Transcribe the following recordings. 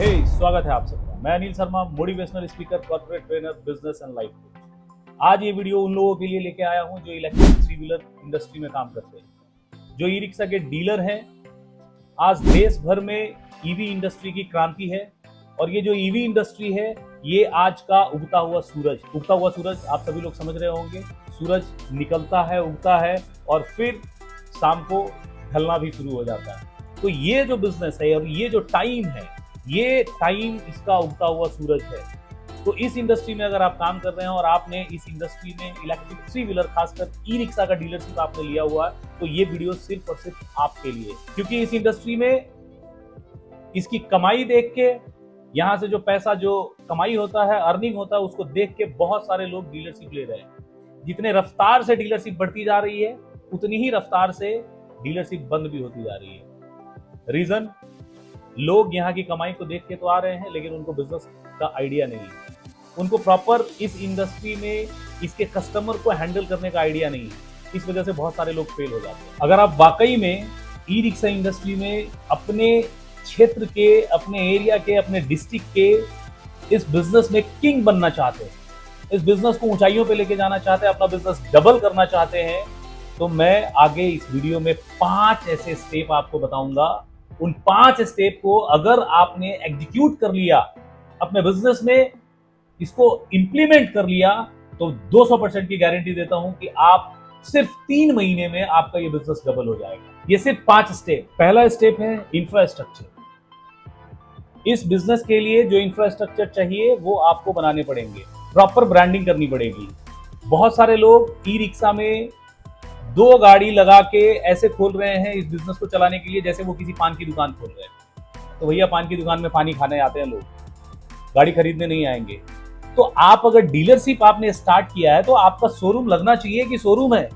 स्वागत है आप सबका। मैं Anil Sharma, motivational speaker, corporate trainer, business and life coach. आज ये वीडियो उन लोगों के लिए लेके आया हूं जो इलेक्ट्रिक थ्री व्हीलर इंडस्ट्री में काम करते हैं, जो ई रिक्शा के डीलर हैं। आज देश भर में ईवी इंडस्ट्री की क्रांति है और ये जो ईवी इंडस्ट्री है ये आज का उगता हुआ सूरज आप सभी लोग समझ रहे होंगे। सूरज निकलता है, उगता है और फिर शाम को ढलना भी शुरू हो जाता है। तो ये जो बिजनेस है और ये जो टाइम है, ये टाइम इसका उगता हुआ सूरज है। तो इस इंडस्ट्री में अगर आप काम कर रहे हैं और आपने इस इंडस्ट्री में इलेक्ट्रिक थ्री व्हीलर खासकर ई रिक्शा का डीलरशिप आपने लिया हुआ है, तो ये वीडियो सिर्फ और सिर्फ आपके लिए। क्योंकि इस इंडस्ट्री में इसकी कमाई देख के, यहाँ से जो पैसा जो कमाई होता है, अर्निंग होता है, उसको देख के बहुत सारे लोग डीलरशिप ले रहे हैं। जितने रफ्तार से डीलरशिप बढ़ती जा रही है उतनी ही रफ्तार से डीलरशिप बंद भी होती जा रही है। रीजन, लोग यहाँ की कमाई को देख के तो आ रहे हैं लेकिन उनको बिजनेस का आइडिया नहीं है, उनको प्रॉपर इस इंडस्ट्री में इसके कस्टमर को हैंडल करने का आइडिया नहीं है। इस वजह से बहुत सारे लोग फेल हो जाते हैं। अगर आप वाकई में ई रिक्शा इंडस्ट्री में अपने क्षेत्र के, अपने एरिया के, अपने डिस्ट्रिक्ट के इस बिजनेस में किंग बनना चाहते हैं, इस बिजनेस को ऊंचाइयों पे लेके जाना चाहते हैं, अपना बिजनेस डबल करना चाहते हैं, तो मैं आगे इस वीडियो में 5 ऐसे स्टेप आपको बताऊंगा। उन 5 स्टेप को अगर आपने एग्जीक्यूट कर लिया, अपने बिजनेस में इसको इंप्लीमेंट कर लिया, तो 200% की गारंटी देता हूं कि आप सिर्फ 3 महीने में आपका ये बिजनेस डबल हो जाएगा। ये सिर्फ 5 स्टेप। पहला स्टेप है इंफ्रास्ट्रक्चर। इस बिजनेस के लिए जो इंफ्रास्ट्रक्चर चाहिए वो आपको बनाने पड़ेंगे, प्रॉपर ब्रांडिंग करनी पड़ेगी। बहुत सारे लोग ई रिक्शा में 2 गाड़ी लगा के ऐसे खोल रहे हैं इस बिजनेस को चलाने के लिए जैसे वो किसी पान की दुकान खोल रहे हैं। तो भैया, पान की दुकान में पानी खाने आते हैं लोग, गाड़ी खरीदने नहीं आएंगे। तो आप अगर डीलरशिप आपने स्टार्ट किया है तो आपका शोरूम लगना चाहिए कि शोरूम है।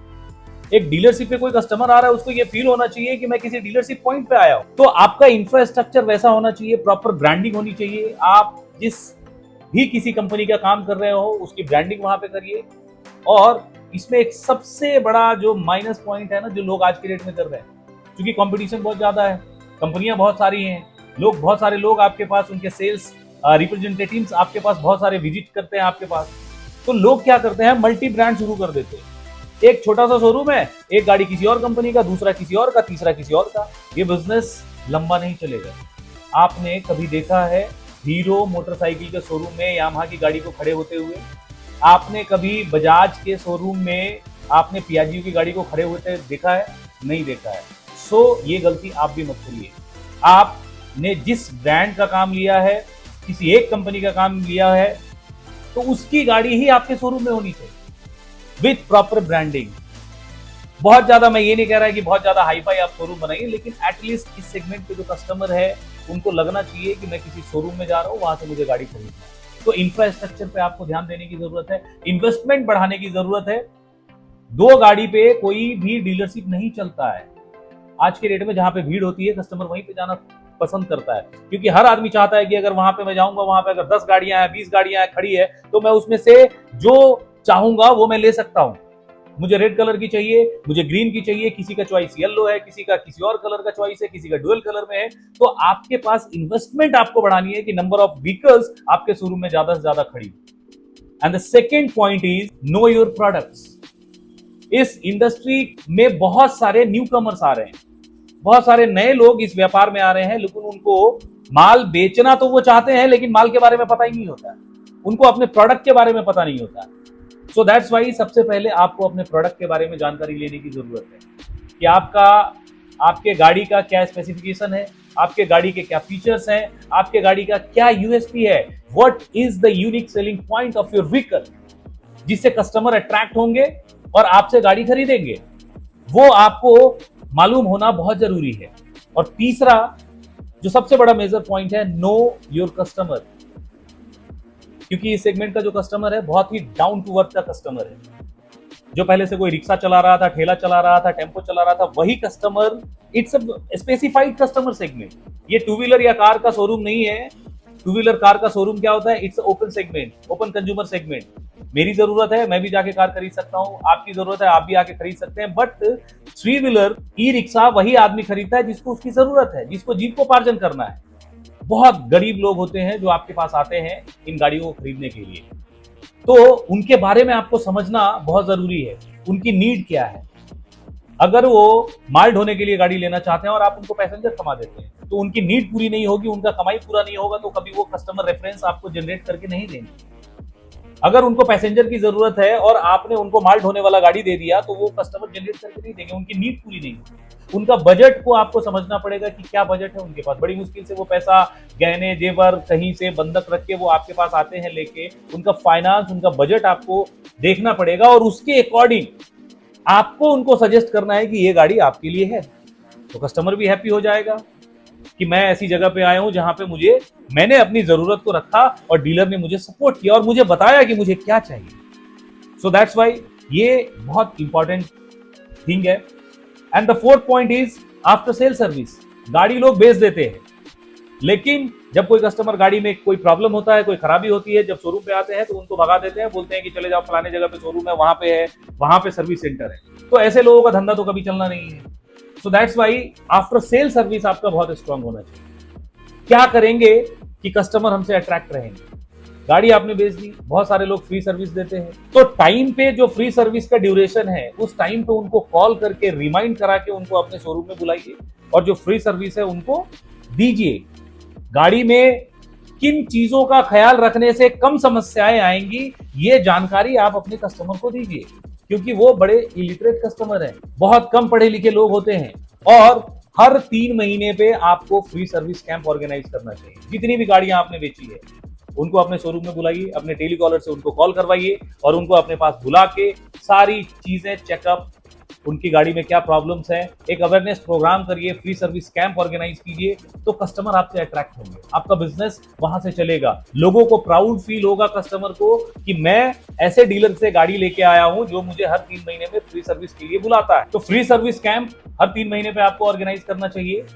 एक डीलरशिप पे कोई कस्टमर आ रहा है, उसको ये फील होना चाहिए कि मैं किसी डीलरशिप पॉइंट पे आया हूं। तो आपका इंफ्रास्ट्रक्चर वैसा होना चाहिए, प्रॉपर ब्रांडिंग होनी चाहिए। आप जिस भी किसी कंपनी का काम कर रहे हो उसकी ब्रांडिंग वहां पे करिए। और इसमें एक सबसे बड़ा जो माइनस पॉइंट है ना, जो लोग आज के डेट में कर रहे हैं, क्योंकि कंपटीशन बहुत ज्यादा है, कंपनियां बहुत सारी हैं, बहुत सारे लोग आपके पास, उनके सेल्स रिप्रेजेंटेटिव्स आपके पास बहुत सारे विजिट करते हैं आपके पास। तो लोग क्या करते हैं, मल्टी ब्रांड शुरू कर देते हैं। एक छोटा सा शोरूम है, एक गाड़ी किसी और कंपनी का, दूसरा किसी और का, तीसरा किसी और का। ये बिजनेस लंबा नहीं चलेगा। आपने कभी देखा है हीरो मोटरसाइकिल के शोरूम में यामाहा की गाड़ी को खड़े होते हुए? आपने कभी बजाज के शोरूम में आपने पियाजियो की गाड़ी को खड़े होते देखा है? नहीं देखा है। सो ये गलती आप भी मत करिए। आपने जिस ब्रांड का काम लिया है, किसी एक कंपनी का काम लिया है, तो उसकी गाड़ी ही आपके शोरूम में होनी चाहिए विथ प्रॉपर ब्रांडिंग। बहुत ज्यादा मैं ये नहीं कह रहा है कि बहुत ज्यादा हाई फाई आप शोरूम बनाइए, लेकिन एटलीस्ट इस सेगमेंट के जो कस्टमर है उनको लगना चाहिए कि मैं किसी शोरूम में जा रहा हूं, वहां से मुझे गाड़ी खरीदना है। तो इंफ्रास्ट्रक्चर पे आपको ध्यान देने की जरूरत है, इन्वेस्टमेंट बढ़ाने की जरूरत है। 2 गाड़ी पे कोई भी डीलरशिप नहीं चलता है। आज के डेट में जहां पे भीड़ होती है, कस्टमर वहीं पे जाना पसंद करता है, क्योंकि हर आदमी चाहता है कि अगर वहां पे मैं जाऊंगा, वहां पे अगर 10 गाड़ियां हैं, 20 गाड़ियां हैं खड़ी है, तो मैं उसमें से जो चाहूंगा वो मैं ले सकता हूं। मुझे रेड कलर की चाहिए, मुझे ग्रीन की चाहिए, किसी का चॉइस येलो है, किसी का किसी और कलर का चॉइस है, किसी का डुअल कलर में है। तो आपके पास इन्वेस्टमेंट आपको बढ़ानी है कि नंबर ऑफ व्हीकल्स आपके शोरूम में ज्यादा से ज्यादा खड़ी। And the second point is know your products. इस इंडस्ट्री में बहुत सारे न्यू कमर्स आ रहे हैं, बहुत सारे नए लोग इस व्यापार में आ रहे हैं, लेकिन उनको माल बेचना तो वो चाहते हैं लेकिन माल के बारे में पता ही नहीं होता है, उनको अपने प्रोडक्ट के बारे में पता नहीं होता है। सो दैट्स वाई सबसे पहले आपको अपने प्रोडक्ट के बारे में जानकारी लेने की जरूरत है कि आपके गाड़ी का क्या स्पेसिफिकेशन है, आपके गाड़ी के क्या फीचर्स हैं, आपके गाड़ी का क्या यूएसपी है, what is the unique selling point of your vehicle, जिससे कस्टमर अट्रैक्ट होंगे और आपसे गाड़ी खरीदेंगे। वो आपको मालूम होना बहुत जरूरी है। और तीसरा जो सबसे बड़ा मेजर पॉइंट है, नो योर कस्टमर। क्योंकि इस सेगमेंट का जो कस्टमर है बहुत ही डाउन टू अर्थ का कस्टमर है, जो पहले से कोई रिक्शा चला रहा था, ठेला चला रहा था, टेम्पो चला रहा था, वही customer. It's a specified customer segment. ये 2 व्हीलर या कार का शोरूम नहीं है। 2 व्हीलर कार का शोरूम क्या होता है? It's open segment, open consumer segment. मेरी जरूरत है, मैं भी जाके कार खरीद सकता हूं, आपकी जरूरत है, आप भी आके खरीद सकते हैं। बट 3 व्हीलर ई रिक्शा वही आदमी खरीदता है जिसको उसकी जरूरत है, जिसको जीविकोपार्जन करना है। बहुत गरीब लोग होते हैं जो आपके पास आते हैं इन गाड़ियों को खरीदने के लिए। तो उनके बारे में आपको समझना बहुत जरूरी है, उनकी नीड क्या है। अगर वो माल ढोने के लिए गाड़ी लेना चाहते हैं और आप उनको पैसेंजर कमा देते हैं, तो उनकी नीड पूरी नहीं होगी, उनका कमाई पूरा नहीं होगा, तो कभी वो कस्टमर रेफरेंस आपको जनरेट करके नहीं देंगे। अगर उनको पैसेंजर की जरूरत है और आपने उनको माल ढोने वाला गाड़ी दे दिया, तो वो कस्टमर जनरेट करके नहीं देंगे, उनकी नीड पूरी नहीं होगी। उनका बजट को आपको समझना पड़ेगा कि क्या बजट है उनके पास। बड़ी मुश्किल से वो पैसा गहने जेवर कहीं से बंधक रख के वो आपके पास आते हैं लेके, उनका फाइनेंस, उनका बजट आपको देखना पड़ेगा और उसके अकॉर्डिंग आपको उनको सजेस्ट करना है कि ये गाड़ी आपके लिए है। तो कस्टमर भी हैप्पी हो जाएगा कि मैं ऐसी जगह पे आया हूं जहां पे मैंने अपनी जरूरत को रखा और डीलर ने मुझे सपोर्ट किया और मुझे बताया कि मुझे क्या चाहिए। सो दैट्स वाई ये बहुत इंपॉर्टेंट थिंग है। And the fourth point is after sale service. गाड़ी लोग बेच देते हैं, लेकिन जब कोई कस्टमर गाड़ी में कोई प्रॉब्लम होता है, कोई खराबी होती है, जब शोरूम पे आते हैं तो उनको भगा देते हैं, बोलते हैं कि चले जाओ फलाने जगह पे शोरूम है, वहां पे सर्विस सेंटर है। तो ऐसे लोगों का धंधा तो कभी चलना नहीं है। So that's why after sale service आपका बहुत स्ट्रांग होना चाहिए। क्या करेंगे कि कस्टमर हमसे अट्रैक्ट रहेंगे। गाड़ी आपने बेच दी, बहुत सारे लोग फ्री सर्विस देते हैं, तो टाइम पे जो फ्री सर्विस का ड्यूरेशन है उस टाइम पे उनको कॉल करके रिमाइंड करा के उनको अपने शोरूम में बुलाइए और जो फ्री सर्विस है उनको दीजिए। गाड़ी में किन चीजों का ख्याल रखने से कम समस्याएं आएंगी, ये जानकारी आप अपने कस्टमर को दीजिए, क्योंकि वो बड़े इलिटरेट कस्टमर हैं, बहुत कम पढ़े लिखे लोग होते हैं। और हर 3 महीने पे आपको फ्री सर्विस कैंप ऑर्गेनाइज करना चाहिए। जितनी भी गाड़ियां आपने बेची है उनको अपने शोरूम में बुलाइए, अपने टेलीकॉलर से उनको कॉल करवाइए और उनको अपने पास बुला के सारी चीजें चेकअप, उनकी गाड़ी में क्या प्रॉब्लम्स हैं, एक अवेयरनेस प्रोग्राम करिए, फ्री सर्विस कैंप ऑर्गेनाइज कीजिए, तो कस्टमर आपसे अट्रैक्ट होंगे, आपका बिजनेस वहां से चलेगा। लोगों को प्राउड फील होगा कस्टमर को कि मैं ऐसे डीलर से गाड़ी लेके आया हूं जो मुझे हर 3 महीने में फ्री सर्विस के लिए बुलाता है। तो फ्री सर्विस कैंप हर 3 महीने पे आपको ऑर्गेनाइज करना चाहिए।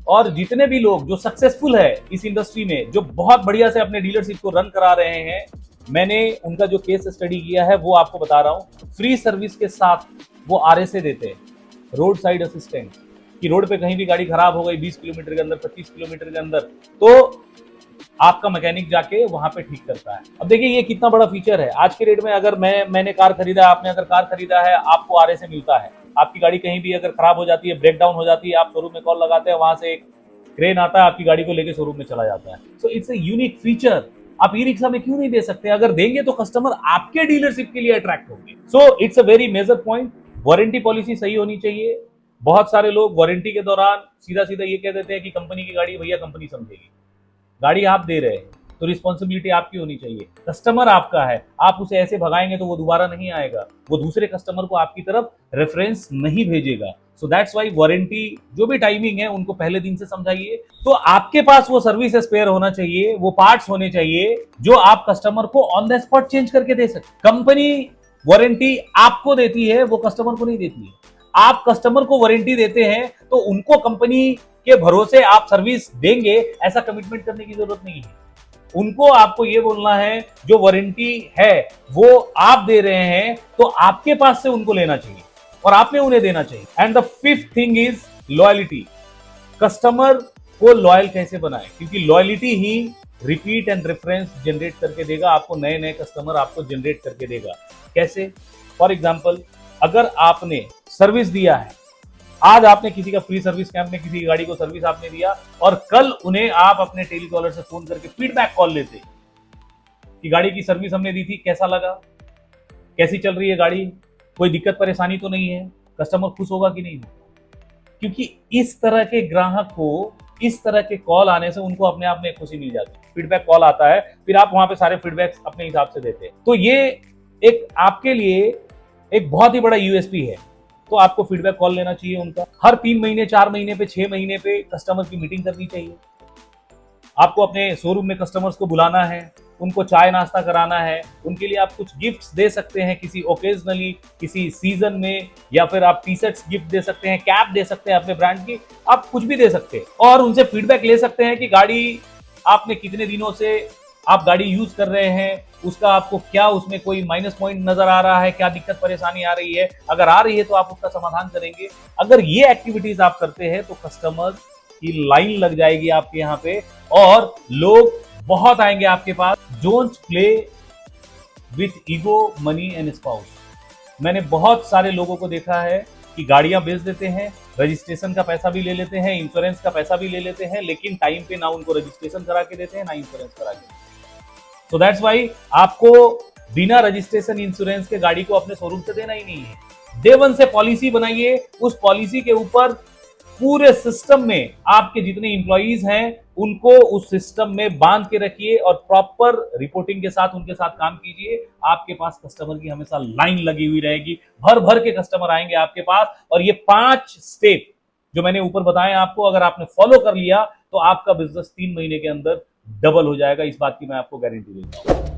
और जितने भी लोग जो सक्सेसफुल है इस इंडस्ट्री में, जो बहुत बढ़िया से अपने डीलरशिप को रन करा रहे हैं, मैंने उनका जो केस स्टडी किया है वो आपको बता रहा हूं। फ्री सर्विस के साथ वो आरएसए देते हैं, रोड साइड असिस्टेंट, कि रोड पे कहीं भी गाड़ी खराब हो गई 20 किलोमीटर के अंदर, 25 किलोमीटर के अंदर, तो आपका मैकेनिक जाके वहां पे ठीक करता है। अब देखिए ये कितना बड़ा फीचर है। आज के डेट में अगर मैंने कार खरीदा, आपने अगर कार खरीदा है, आपको आरएसए मिलता है। आपकी गाड़ी कहीं भी अगर खराब हो जाती है, ब्रेक डाउन हो जाती है, आप शोरूम में कॉल लगाते हैं, वहां से एक क्रेन आता है, आपकी गाड़ी को लेकर शोरूम में चला जाता है। So it's a unique feature. आप ई रिक्शा में क्यों नहीं दे सकते? अगर देंगे तो कस्टमर आपके डीलरशिप के लिए अट्रैक्ट होंगे। So it's a very major point. Warranty policy सही होनी चाहिए। बहुत सारे लोग वारंटी के दौरान सीधा सीधा ये कह देते हैं कि कंपनी की गाड़ी भैया कंपनी समझेगी। गाड़ी आप दे रहे हैं तो रिस्पॉन्सिबिलिटी आपकी होनी चाहिए। कस्टमर आपका है, आप उसे ऐसे भगाएंगे तो वो दोबारा नहीं आएगा, वो दूसरे कस्टमर को आपकी तरफ रेफरेंस नहीं भेजेगा। सो दैट्स वाई वारंटी जो भी टाइमिंग है उनको पहले दिन से समझाइए। तो आपके पास वो सर्विस स्पेयर होना चाहिए, वो पार्ट्स होने चाहिए जो आप कस्टमर को ऑन द स्पॉट चेंज करके दे सकते। कंपनी वारंटी आपको देती है, वो कस्टमर को नहीं देती है। आप कस्टमर को वारंटी देते हैं तो उनको कंपनी के भरोसे आप सर्विस देंगे ऐसा कमिटमेंट करने की जरूरत नहीं है। उनको आपको ये बोलना है जो वारंटी है वो आप दे रहे हैं तो आपके पास से उनको लेना चाहिए और आपने उन्हें देना चाहिए। And the fifth thing is loyalty. Customer को लॉयल कैसे बनाए, क्योंकि loyalty he repeat and reference generate करके देगा आपको, नए नए कस्टमर आपको जनरेट करके देगा। कैसे? फॉर एग्जाम्पल, अगर आपने सर्विस दिया है, आज आपने किसी का फ्री सर्विस कैंप में किसी गाड़ी को सर्विस आपने दिया और कल उन्हें आप अपने टेलीकॉलर से फोन करके फीडबैक कॉल लेते कि गाड़ी की सर्विस हमने दी थी, कैसा लगा, कैसी चल रही है गाड़ी, कोई दिक्कत परेशानी तो नहीं है, कस्टमर खुश होगा कि नहीं होगा? क्योंकि इस तरह के ग्राहक को इस तरह के कॉल आने से उनको अपने आप में खुशी मिल जाती है। फीडबैक कॉल आता है, फिर आप वहां पे सारे फीडबैक अपने हिसाब से देते हैं। तो ये एक आपके लिए एक बहुत ही बड़ा यूएसपी है। तो आपको फीडबैक कॉल लेना चाहिए उनका। हर 3 महीने, 4 महीने पे, 6 महीने पे कस्टमर की मीटिंग करनी चाहिए। आपको अपने शोरूम में कस्टमर्स को बुलाना है, उनको चाय नाश्ता कराना है, उनके लिए आप कुछ गिफ्ट्स दे सकते हैं किसी ओकेजनली, किसी सीजन में, या फिर आप टी शर्ट्स गिफ्ट दे सकते हैं, कैप दे सकते हैं अपने ब्रांड की, आप कुछ भी दे सकते हैं। और उनसे फीडबैक ले सकते हैं कि गाड़ी आपने कितने दिनों से आप गाड़ी यूज कर रहे हैं, उसका आपको क्या उसमें कोई माइनस पॉइंट नजर आ रहा है, क्या दिक्कत परेशानी आ रही है। अगर आ रही है तो आप उसका समाधान करेंगे। अगर ये एक्टिविटीज आप करते हैं तो कस्टमर की लाइन लग जाएगी आपके यहाँ पे और लोग बहुत आएंगे आपके पास। Don't play with ego, money and spouse. मैंने बहुत सारे लोगों को देखा है कि गाड़ियां बेच देते हैं, रजिस्ट्रेशन का पैसा भी ले लेते हैं, इंश्योरेंस का पैसा भी ले लेते हैं, लेकिन टाइम पे ना उनको रजिस्ट्रेशन करा के देते हैं ना इंश्योरेंस करा के। सो दैट्स वाई आपको बिना रजिस्ट्रेशन इंश्योरेंस के गाड़ी को अपने शोरूम से देना ही नहीं है। डे वन से पॉलिसी बनाइए, उस पॉलिसी के ऊपर पूरे सिस्टम में आपके जितने इंप्लॉइज हैं उनको उस सिस्टम में बांध के रखिए और प्रॉपर रिपोर्टिंग के साथ उनके साथ काम कीजिए। आपके पास कस्टमर की हमेशा लाइन लगी हुई रहेगी, भर भर के कस्टमर आएंगे आपके पास। और ये 5 स्टेप जो मैंने ऊपर बताए आपको, अगर आपने फॉलो कर लिया तो आपका बिजनेस 3 महीने के अंदर डबल हो जाएगा। इस बात की मैं आपको गारंटी देता हूं।